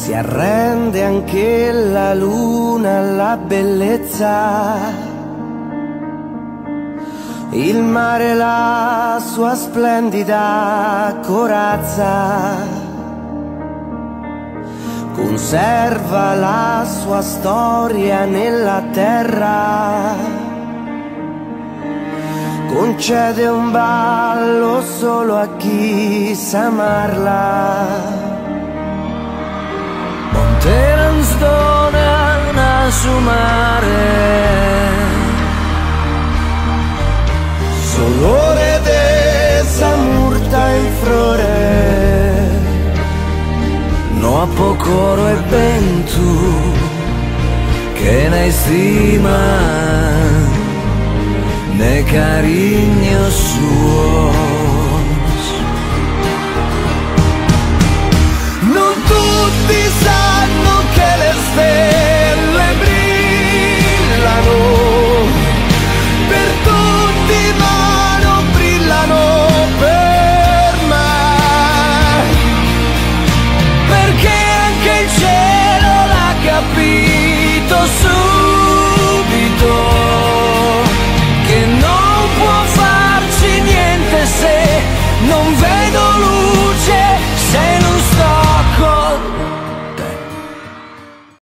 si arrende anche la luna alla bellezza, il mare la sua splendida corazza, conserva la sua storia nella terra, concede un ballo solo a chi sa amarla. Monteren stona su mare, l'odore de samurta in flore, no a pocoro e ben tu che ne estima ne cariño suos. Non tutti